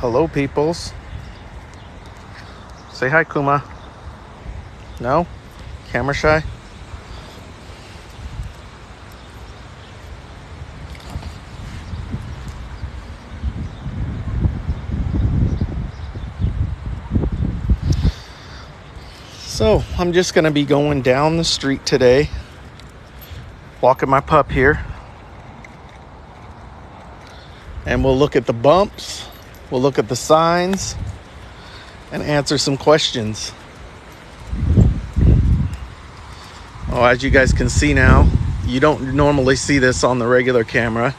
Hello, peoples. Say hi, Kuma. No? Camera shy? So, I'm just going to be going down the street today, walking my pup here, and we'll look at the bumps, we'll look at the signs, and answer some questions. Oh, as you guys can see now, you don't normally see this on the regular camera.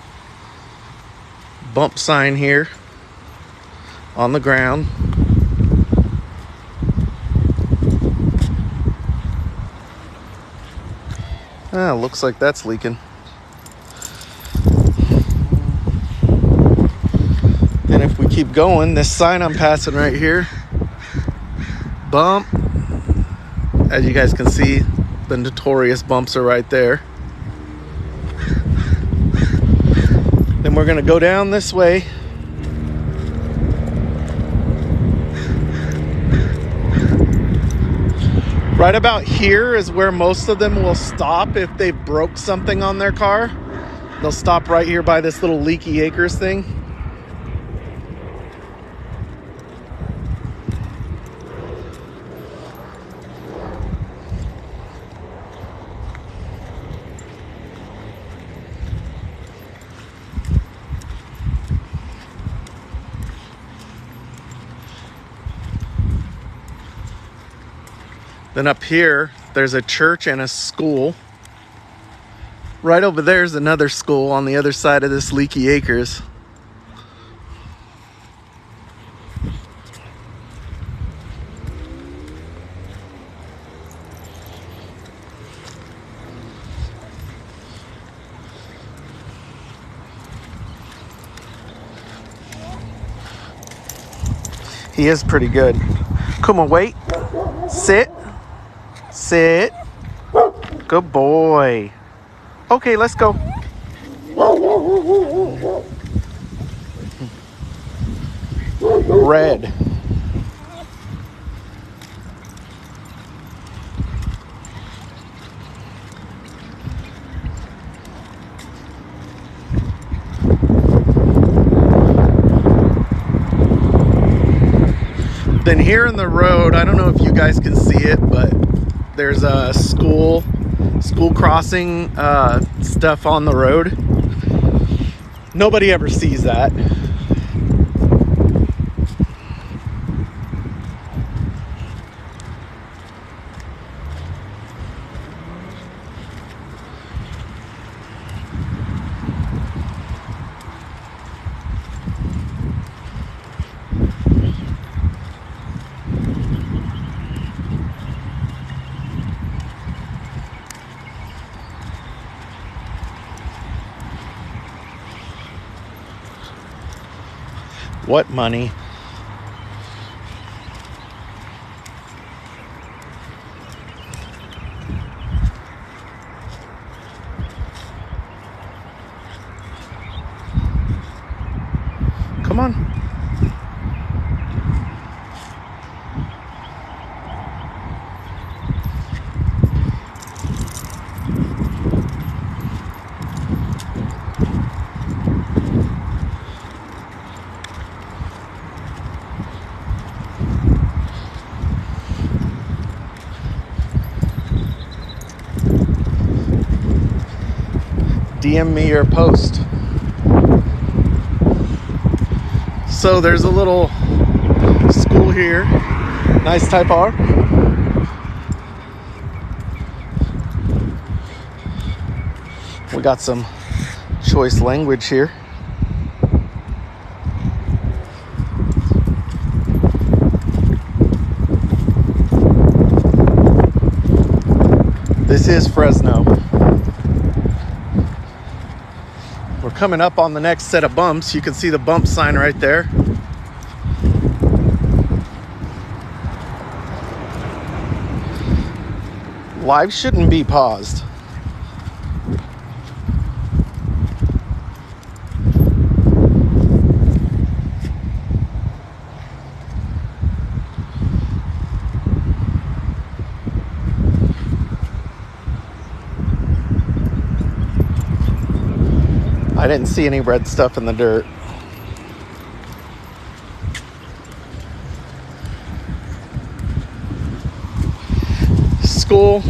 Bump sign here on the ground. Looks like that's leaking. And if we keep going, this sign I'm passing right here, bump. As you guys can see, the notorious bumps are right there. Then we're gonna go down this way. Right about here is where most of them will stop if they broke something on their car. They'll stop right here by this little Leaky Acres thing. Then up here, there's a church and a school. Right over there's another school on the other side of this Leaky Acres. He is pretty good. Come on, wait. Sit. Sit. Good boy. Okay, let's go. Red. Then here in the road, I don't know if you guys can see it, but there's a school crossing stuff on the road. Nobody ever sees that. What money? Come on. DM me your post. So there's a little school here. Nice type R. We got some choice language here. This is Fresno. We're coming up on the next set of bumps. You can see the bump sign right there. Live shouldn't be paused. I didn't see any red stuff in the dirt. School.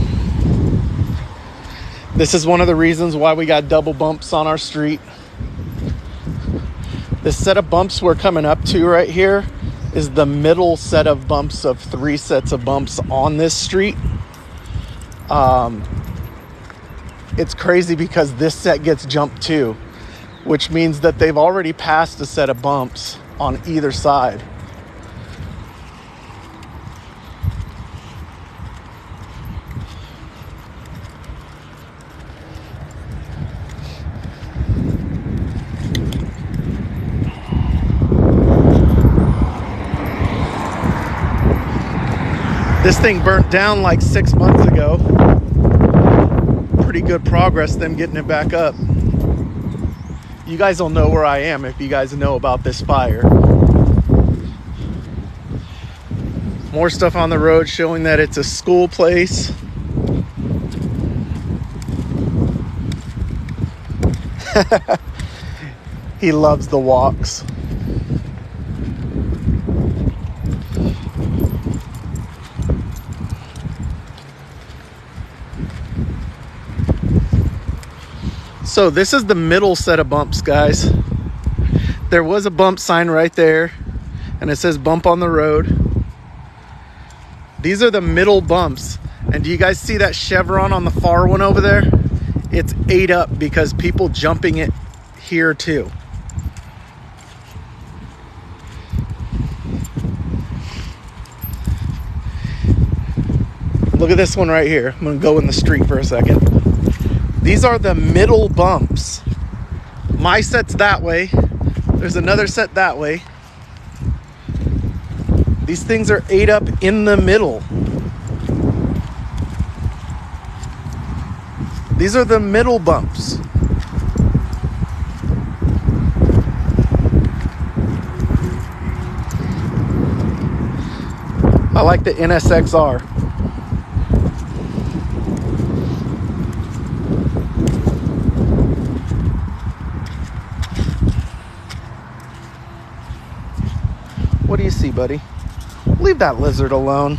This is one of the reasons why we got double bumps on our street. This set of bumps we're coming up to right here is the middle set of bumps of 3 sets of bumps on this street. It's crazy because this set gets jumped too, which means that they've already passed a set of bumps on either side. This thing burnt down like 6 months ago. Pretty good progress them getting it back up. You guys will know where I am if you guys know about this fire. More stuff on the road showing that it's a school place. He loves the walks. So this is the middle set of bumps, guys. There was a bump sign right there, and it says bump on the road. These are the middle bumps. And do you guys see that chevron on the far one over there? It's ate up because people jumping it here too. Look at this one right here. I'm gonna go in the street for a second. These are the middle bumps. My set's that way. There's another set that way. These things are ate up in the middle. These are the middle bumps. I like the NSXR. What do you see, buddy? Leave that lizard alone.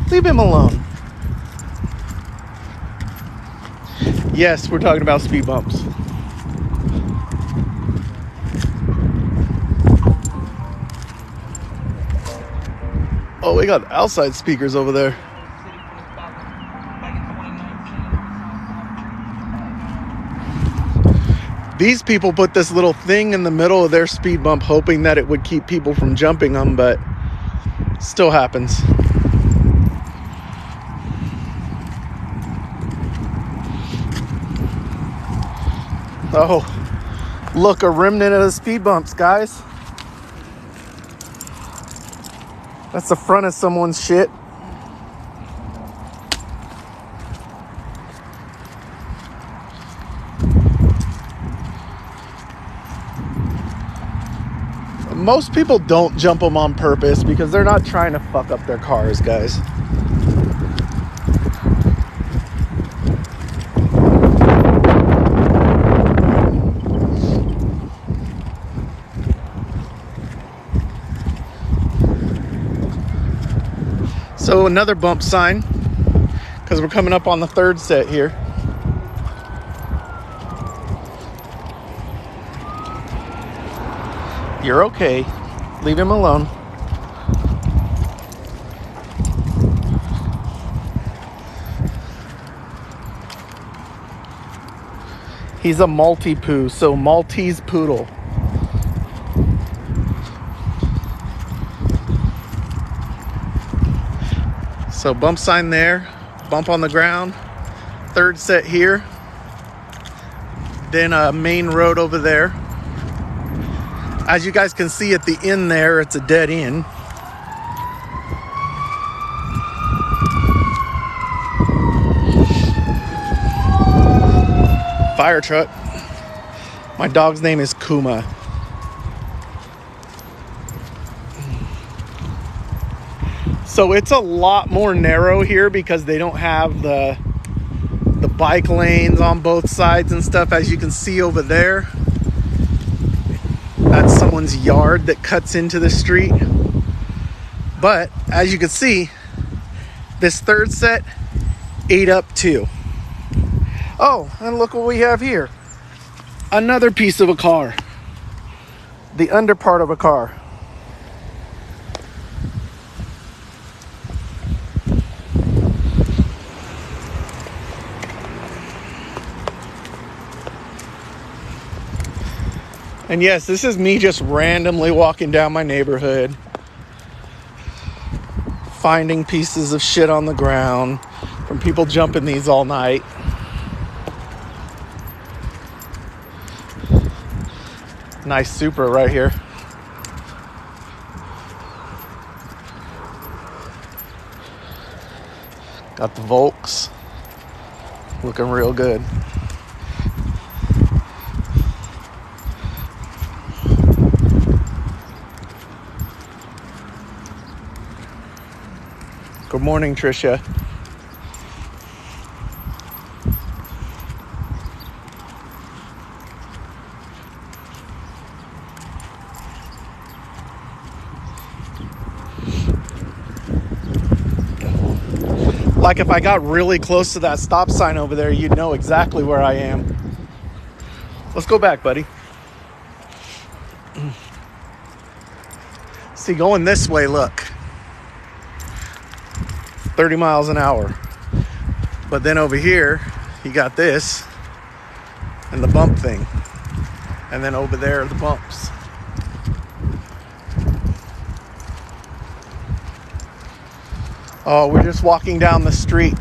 Leave him alone. Yes, we're talking about speed bumps. Oh, we got outside speakers over there. These people put this little thing in the middle of their speed bump hoping that it would keep people from jumping them, but still happens. Oh, look, a remnant of the speed bumps, guys. That's the front of someone's shit. Most people don't jump them on purpose because they're not trying to fuck up their cars, guys. So another bump sign, because we're coming up on the third set here. You're okay. Leave him alone. He's a Maltipoo, so Maltese poodle. So bump sign there, bump on the ground, third set here, then a main road over there. As you guys can see at the end there, it's a dead end. Fire truck. My dog's name is Kuma. So it's a lot more narrow here because they don't have the bike lanes on both sides and stuff, as you can see over there. That's someone's yard that cuts into the street. But as you can see, this third set ate up too. Oh, and look what we have here. Another piece of a car. The under part of a car. And yes, this is me just randomly walking down my neighborhood, finding pieces of shit on the ground from people jumping these all night. Nice Supra right here. Got the Volks. Looking real good. Good morning, Tricia. Like if I got really close to that stop sign over there, you'd know exactly where I am. Let's go back, buddy. See, going this way, look. 30 miles an hour. But then over here, you got this and the bump thing. And then over there are the bumps. Oh, we're just walking down the street,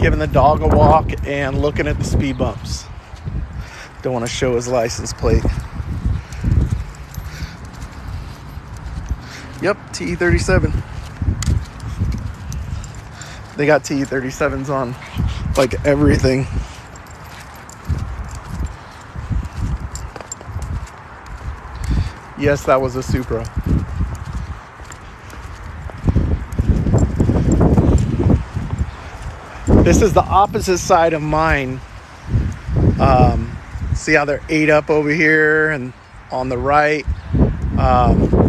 giving the dog a walk and looking at the speed bumps. Don't want to show his license plate. Yep, TE37. They got TE37s on like everything. Yes, that was a Supra. This is the opposite side of mine. See how they're ate up over here and on the right.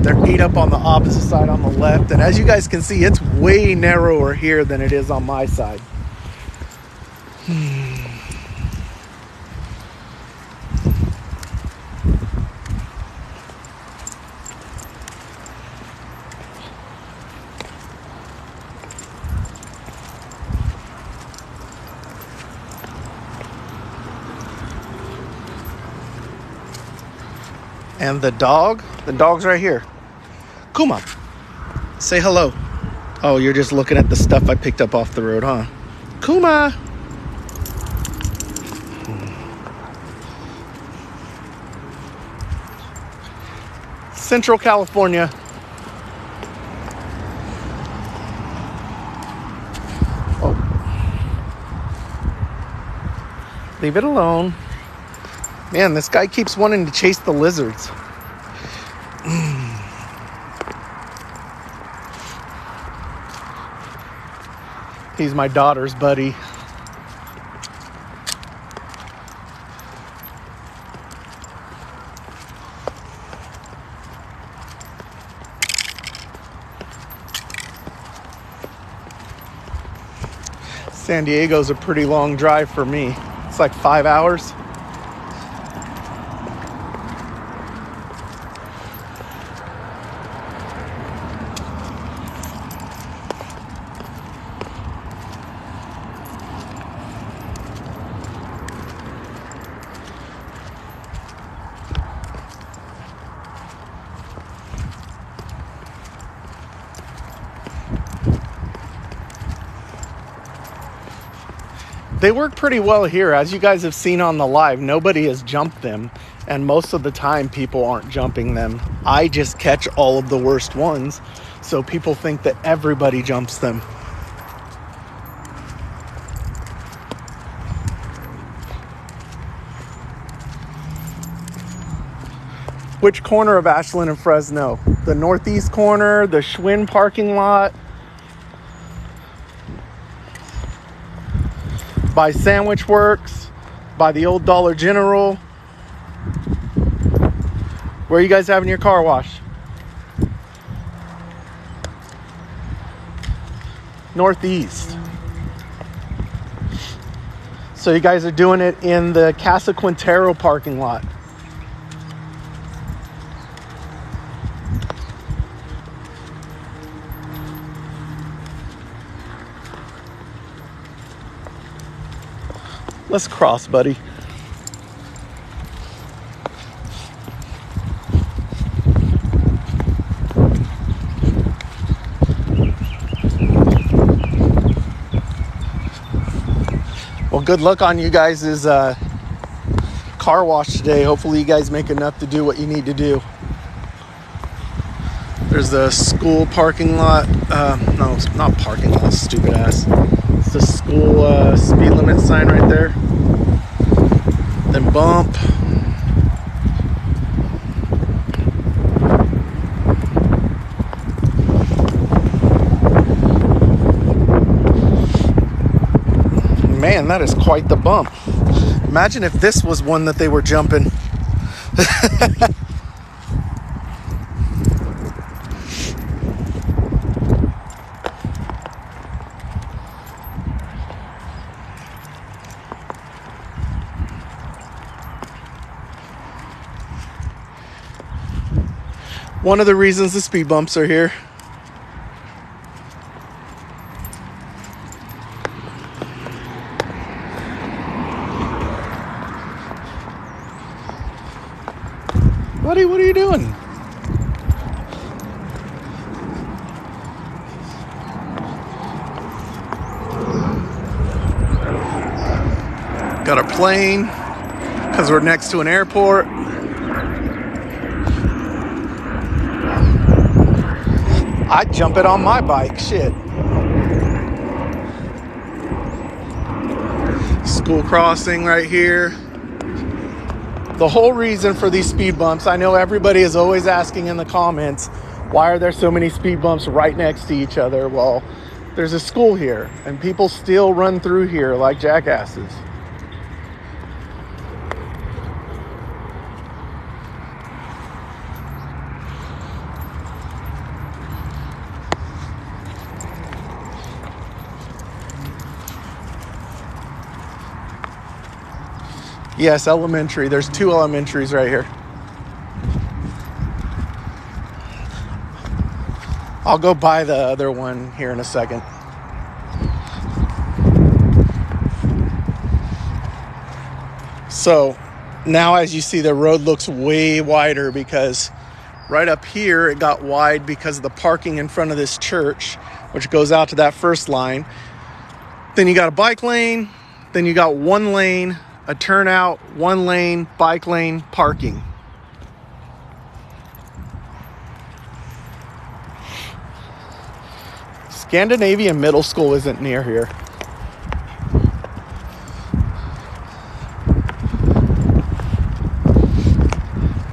They're ate up on the opposite side on the left. And as you guys can see, it's way narrower here than it is on my side. And the dog's right here. Kuma, say hello. Oh, you're just looking at the stuff I picked up off the road, huh? Kuma. Central California. Oh. Leave it alone. Man, this guy keeps wanting to chase the lizards. He's my daughter's buddy. San Diego's a pretty long drive for me. It's like 5 hours. They work pretty well here. As you guys have seen on the live, nobody has jumped them. And most of the time, people aren't jumping them. I just catch all of the worst ones. So people think that everybody jumps them. Which corner of Ashland and Fresno? The northeast corner, the Schwinn parking lot, by Sandwich Works, by the old Dollar General. Where are you guys having your car wash? Northeast. So you guys are doing it in the Casa Quintero parking lot. Let's cross, buddy. Well, good luck on you guys' car wash today. Hopefully you guys make enough to do what you need to do. There's the school parking lot. No, it's not parking lot, stupid ass. It's the school speed limit sign right there. Then bump. Man, that is quite the bump. Imagine if this was one that they were jumping. One of the reasons the speed bumps are here. Buddy, what are you doing? Got a plane because we're next to an airport. I'd jump it on my bike, shit. School crossing right here. The whole reason for these speed bumps, I know everybody is always asking in the comments, why are there so many speed bumps right next to each other? Well, there's a school here, and people still run through here like jackasses. Yes, elementary. There's 2 elementaries right here. I'll go buy the other one here in a second. So now as you see, the road looks way wider because right up here it got wide because of the parking in front of this church, which goes out to that first line. Then you got a bike lane. Then you got 1 lane, a turnout, 1 lane, bike lane, parking. Scandinavian Middle School isn't near here.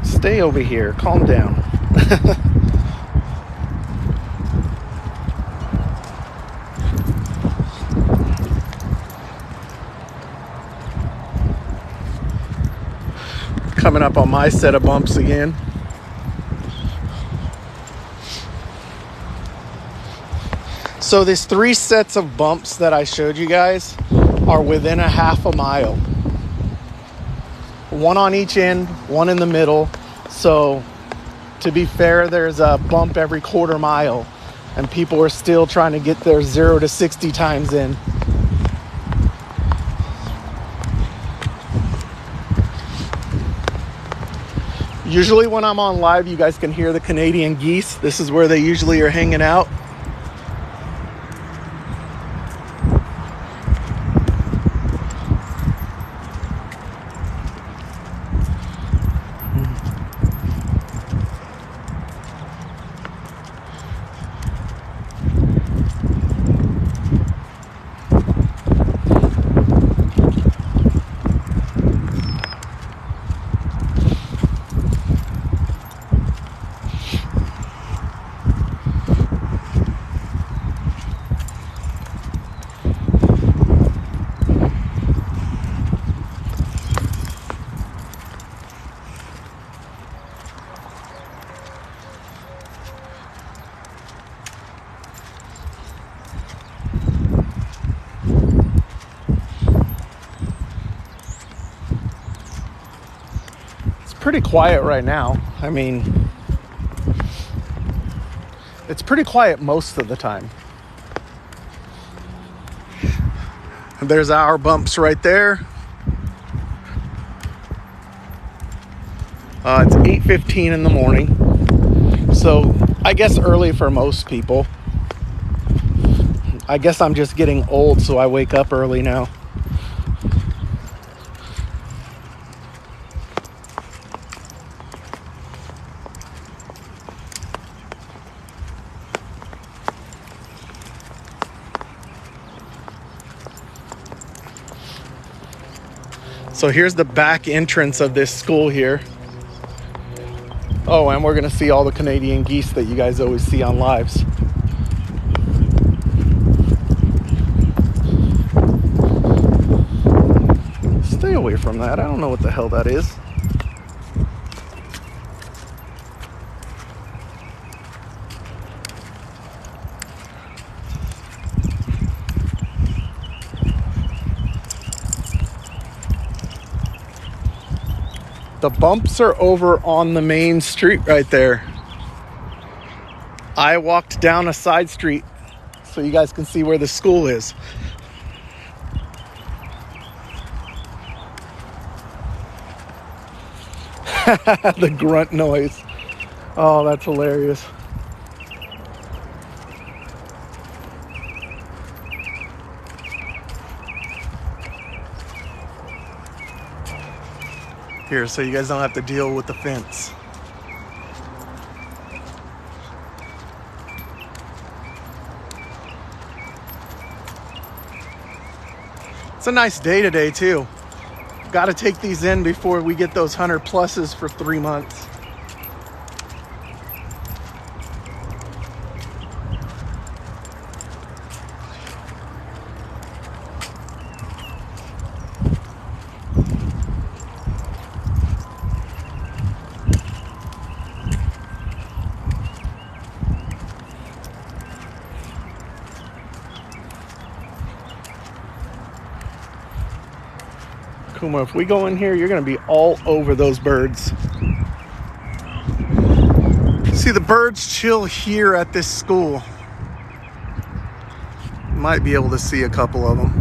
Stay over here. Calm down. Coming up on my set of bumps again. So these 3 sets of bumps that I showed you guys are within a half a mile. 1 on each end, 1 in the middle. So to be fair, there's a bump every quarter mile, and people are still trying to get their 0 to 60 times in. Usually when I'm on live, you guys can hear the Canadian geese. This is where they usually are hanging out. pretty quiet right now. I mean, it's pretty quiet most of the time. There's our bumps right there. It's 8:15 in the morning. So I guess early for most people. I guess I'm just getting old, so I wake up early now. So here's the back entrance of this school here. Oh, and we're gonna see all the Canadian geese that you guys always see on lives. Stay away from that. I don't know what the hell that is. The bumps are over on the main street right there. I walked down a side street so you guys can see where the school is. The grunt noise. Oh, that's hilarious. Here, so you guys don't have to deal with the fence. It's a nice day today too. Got to take these in before we get those 100 pluses for 3 months. Kuma, if we go in here, you're going to be all over those birds. See, the birds chill here at this school. Might be able to see a couple of them.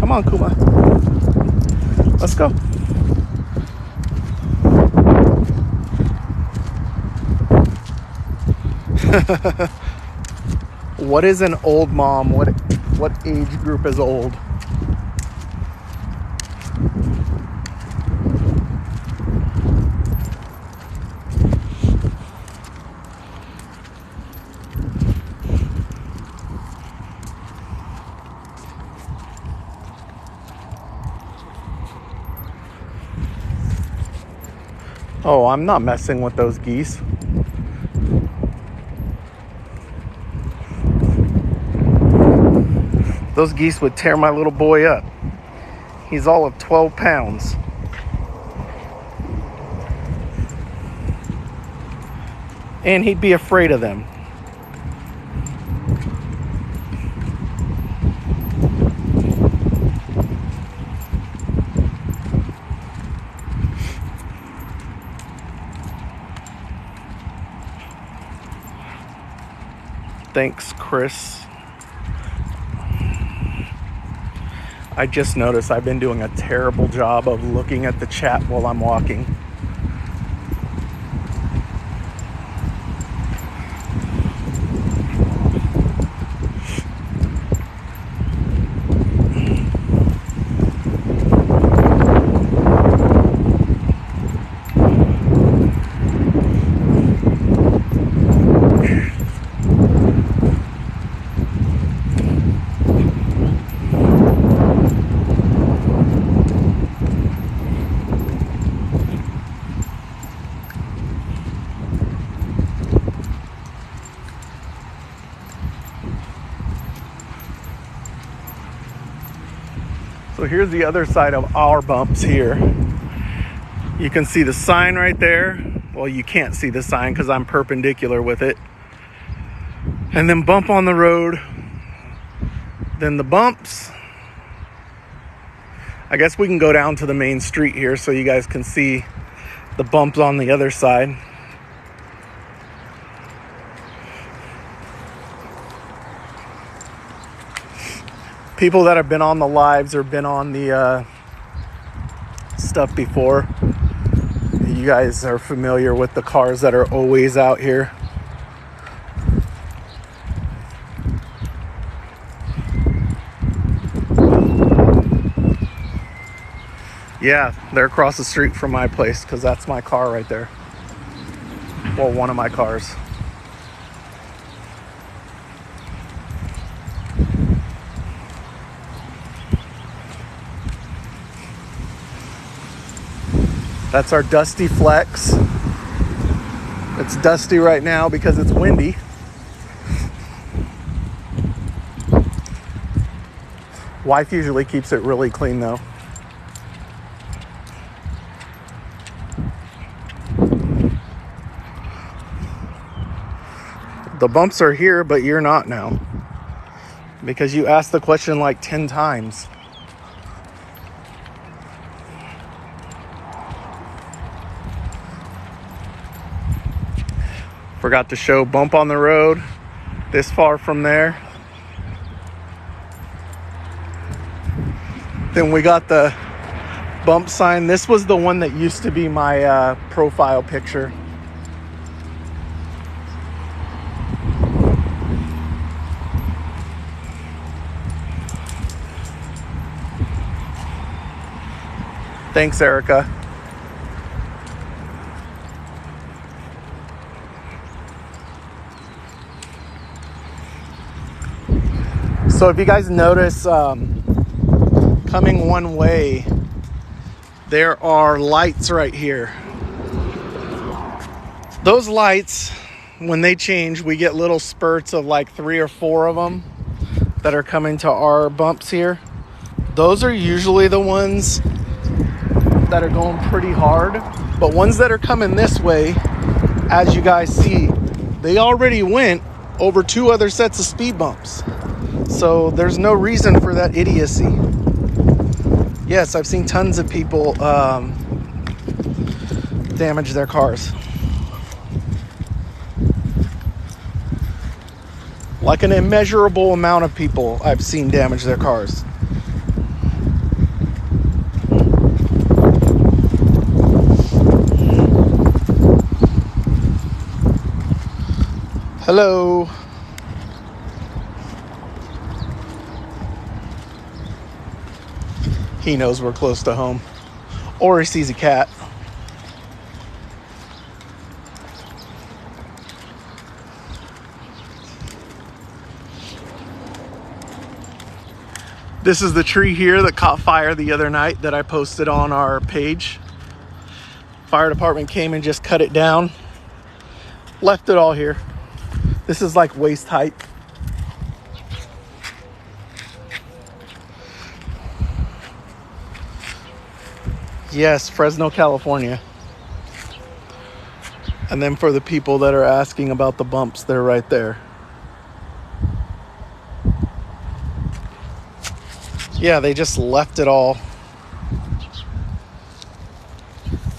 Come on, Kuma. Let's go. What is an old mom? What age group is old? Oh, I'm not messing with those geese. Those geese would tear my little boy up. He's all of 12 pounds. And he'd be afraid of them. Thanks, Chris. I just noticed I've been doing a terrible job of looking at the chat while I'm walking. So here's the other side of our bumps here. You can see the sign right there. Well, you can't see the sign because I'm perpendicular with it. And then bump on the road. Then the bumps. I guess we can go down to the main street here so you guys can see the bumps on the other side. People that have been on the lives or been on the stuff before, you guys are familiar with the cars that are always out here. Yeah, they're across the street from my place because that's my car right there. Well, one of my cars. That's our dusty flex. It's dusty right now because it's windy. Wife usually keeps it really clean though. The bumps are here, but you're not now. Because you asked the question like 10 times. Forgot to show bump on the road this far from there. Then we got the bump sign. This was the one that used to be my profile picture. Thanks, Erica. So if you guys notice, coming one way, there are lights right here. Those lights, when they change, we get little spurts of like 3 or 4 of them that are coming to our bumps here. Those are usually the ones that are going pretty hard, but ones that are coming this way, as you guys see, they already went over 2 other sets of speed bumps. So there's no reason for that idiocy. Yes, I've seen tons of people damage their cars. Like an immeasurable amount of people I've seen damage their cars. Hello. He knows we're close to home. Or he sees a cat. This is the tree here that caught fire the other night that I posted on our page. Fire department came and just cut it down. Left it all here. This is like waist height. Yes, Fresno, California. And then for the people that are asking about the bumps, they're right there. Yeah, they just left it all.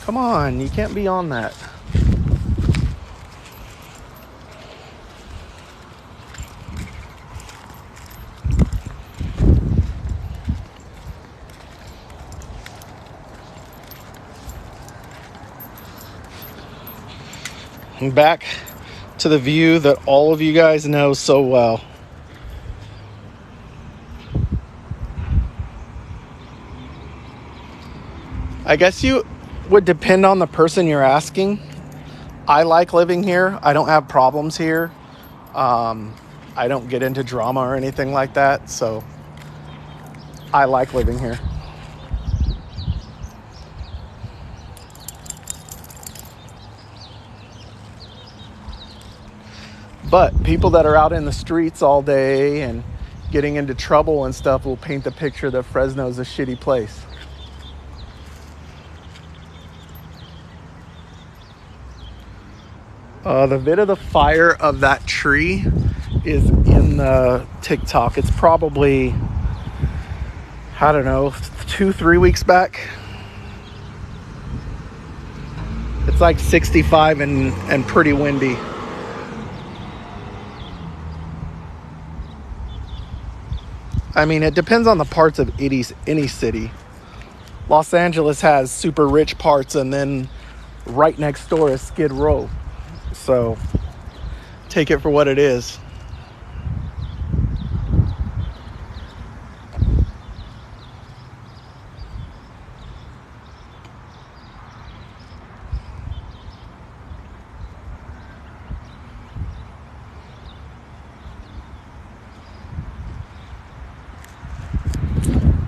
Come on, you can't be on that. And back to the view that all of you guys know so well. I guess you would depend on the person you're asking. I like living here. I don't have problems here. I don't get into drama or anything like that. So I like living here. But people that are out in the streets all day and getting into trouble and stuff will paint the picture that Fresno's a shitty place. The vid of the fire of that tree is in the TikTok. It's probably, I don't know, 2-3 weeks back. It's like 65 and pretty windy. I mean, it depends on the parts of any city. Los Angeles has super rich parts, and then right next door is Skid Row. So take it for what it is.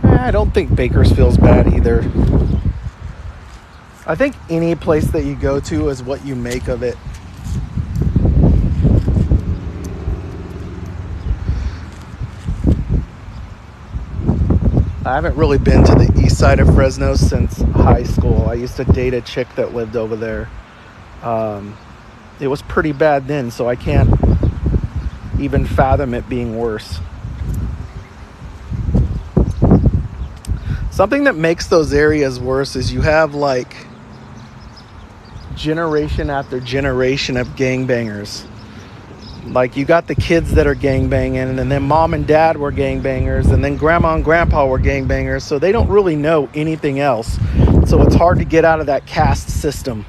I don't think Bakersfield's bad either. I think any place that you go to is what you make of it. I haven't really been to the east side of Fresno since high school. I used to date a chick that lived over there. It was pretty bad then, so I can't even fathom it being worse. Something that makes those areas worse is you have like generation after generation of gangbangers. Like, you got the kids that are gangbanging, and then mom and dad were gangbangers, and then grandma and grandpa were gangbangers, so they don't really know anything else. So it's hard to get out of that caste system.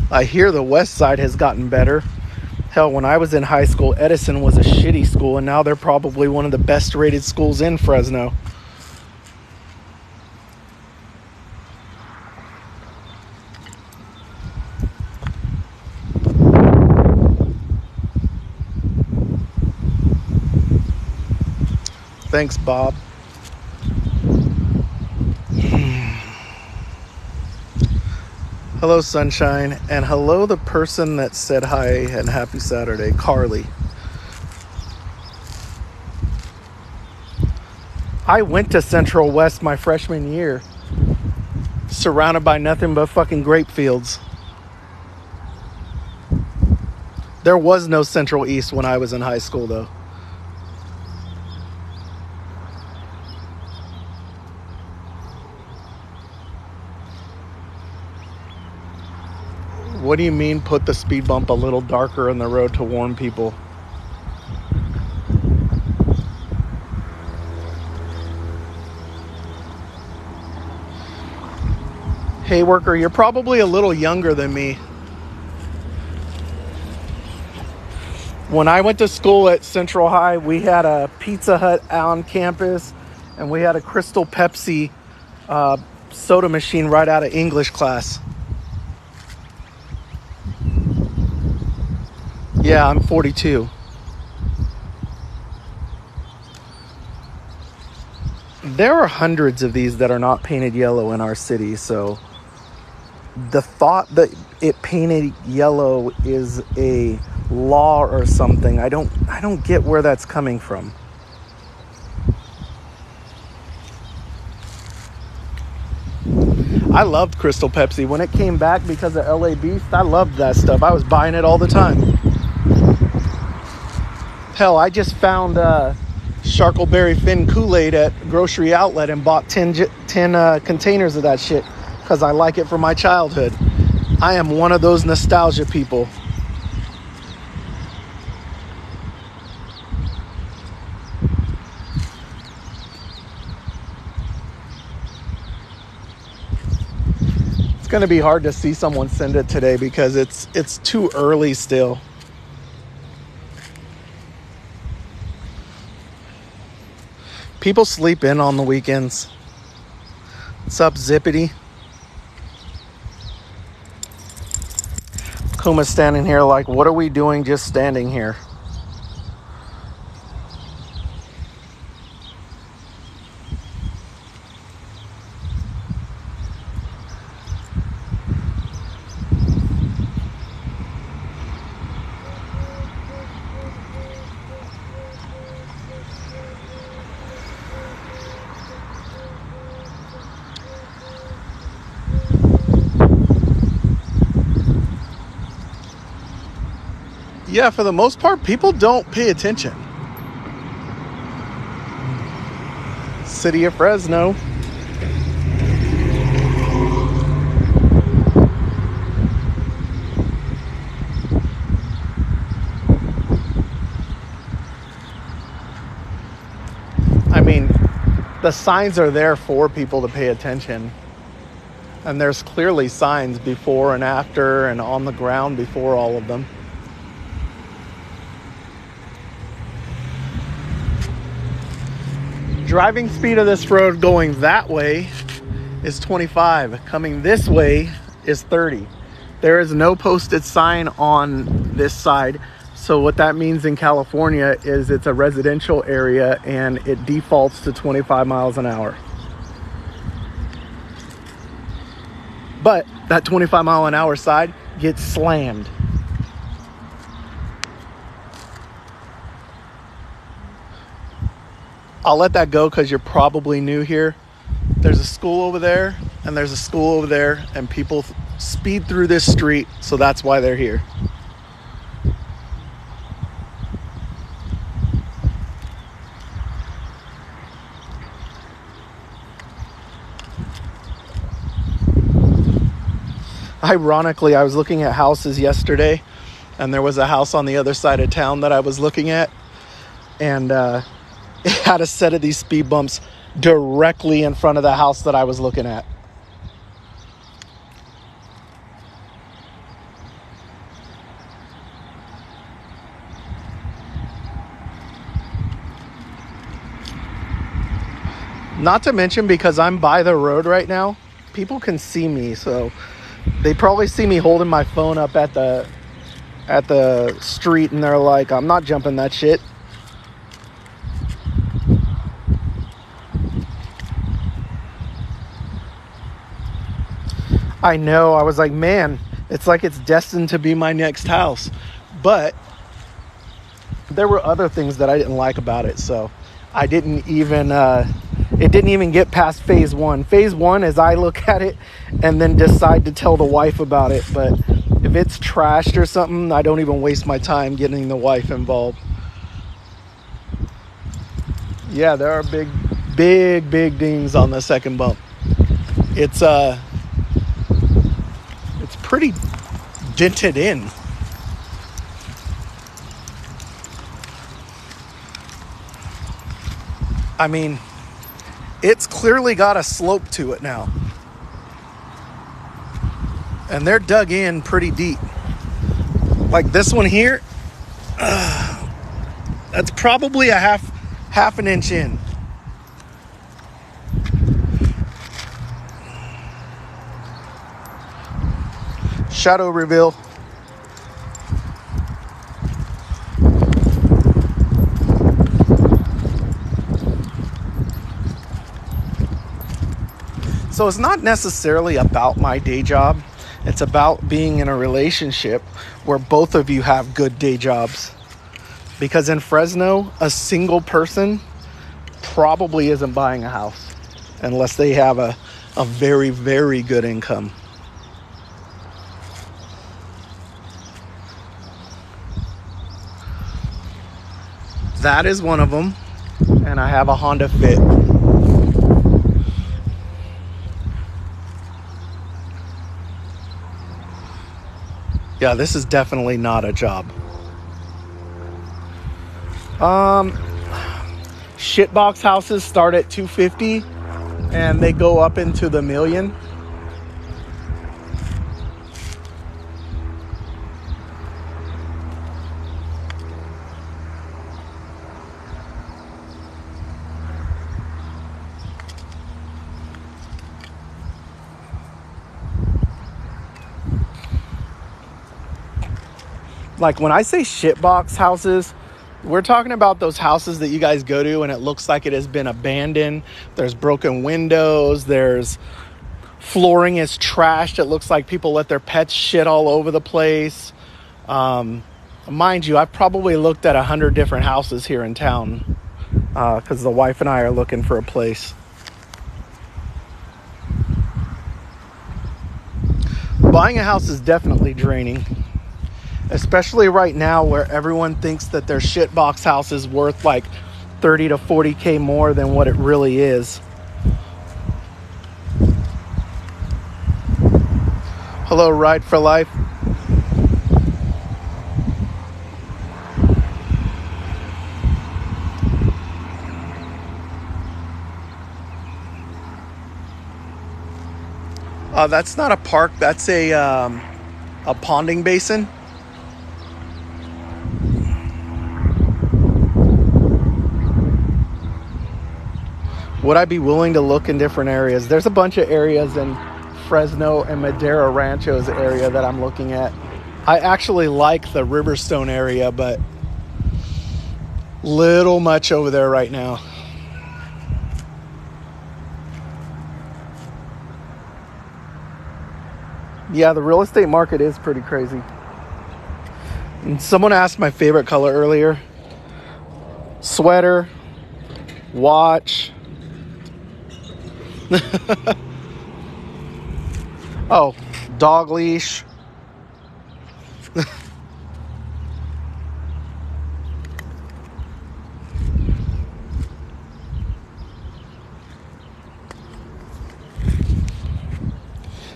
I hear the west side has gotten better. Hell, when I was in high school, Edison was a shitty school, and now they're probably one of the best rated schools in Fresno. Thanks, Bob. Hello, Sunshine, and hello the person that said hi and happy Saturday, Carly. I went to Central West my freshman year, surrounded by nothing but fucking grape fields. There was no Central East when I was in high school, though. What do you mean put the speed bump a little darker in the road to warn people? Hey, worker, you're probably a little younger than me. When I went to school at Central High, we had a Pizza Hut on campus, and we had a Crystal Pepsi soda machine right out of English class. Yeah, I'm 42. There are hundreds of these that are not painted yellow in our city, so the thought that it painted yellow is a law or something, I don't get where that's coming from. I loved Crystal Pepsi. When it came back because of LA Beast, I loved that stuff. I was buying it all the time. Hell, I just found Sharkleberry Fin Kool-Aid at grocery outlet and bought 10 containers of that shit because I like it from my childhood. I am one of those nostalgia people. It's going to be hard to see someone send it today because it's too early still. People sleep in on the weekends. What's up, Zippity? Kuma's standing here like, what are we doing just standing here? Yeah, for the most part, people don't pay attention. City of Fresno. I mean, the signs are there for people to pay attention. And there's clearly signs before and after and on the ground before all of them. Driving speed of this road going that way is 25. Coming this way is 30. There is no posted sign on this side. So what that means in California is it's a residential area and it defaults to 25 miles an hour. But that 25 mile an hour side gets slammed. I'll let that go because you're probably new here. There's a school over there and there's a school over there, and people speed through this street, so that's why they're here. Ironically, I was looking at houses yesterday, and there was a house on the other side of town that I was looking at, and it had a set of these speed bumps directly in front of the house that I was looking at. Not to mention, because I'm by the road right now, people can see me, so they probably see me holding my phone up at the street, and they're like, I'm not jumping that shit. I know, I was like, man, it's like it's destined to be my next house. But there were other things that I didn't like about it, so I didn't even, it didn't even get past phase one. Phase one is I look at it and then decide to tell the wife about it. But if it's trashed or something, I don't even waste my time getting the wife involved. Yeah, there are big dings on the second bump. It's pretty dented in. I mean, it's clearly got a slope to it now. And they're dug in pretty deep. Like this one here, that's probably a half an inch in. Shadow reveal. So it's not necessarily about my day job. It's about being in a relationship where both of you have good day jobs. Because in Fresno, a single person probably isn't buying a house unless they have a very, very good income. That is one of them, and I have a Honda Fit. Yeah, this is definitely not a job. Shitbox houses start at $250 and they go up into the million. Like when I say shitbox houses, we're talking about those houses that you guys go to and it looks like it has been abandoned. There's broken windows. There's flooring is trashed. It looks like people let their pets shit all over the place. Mind you, I've probably looked at 100 different houses here in town because the wife and I are looking for a place. Buying a house is definitely draining. Especially right now where everyone thinks that their shitbox house is worth like 30 to 40K more than what it really is. Hello, Ride for Life. That's not a park. That's a ponding basin. Would I be willing to look in different areas? There's a bunch of areas in Fresno and Madera Ranchos area that I'm looking at. I actually like the Riverstone area, but little much over there right now. Yeah, the real estate market is pretty crazy. And someone asked my favorite color earlier. Sweater, watch. Oh, dog leash.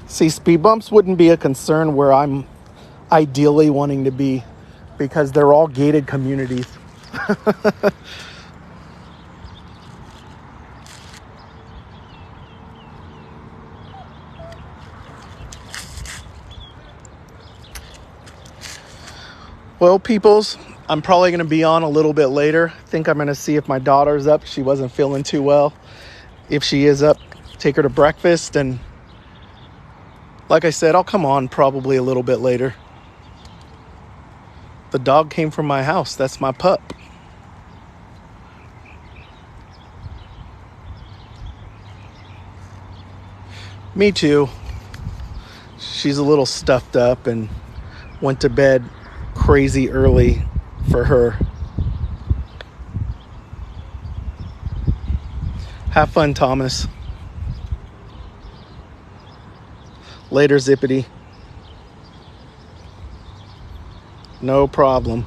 See, speed bumps wouldn't be a concern where I'm ideally wanting to be because they're all gated communities. Well, peoples, I'm probably going to be on a little bit later. I think I'm going to see if my daughter's up. She wasn't feeling too well. If she is up, take her to breakfast. And like I said, I'll come on probably a little bit later. The dog came from my house. That's my pup. Me too. She's a little stuffed up and went to bed crazy early for her. Have fun, Thomas. Later, Zippity. No problem.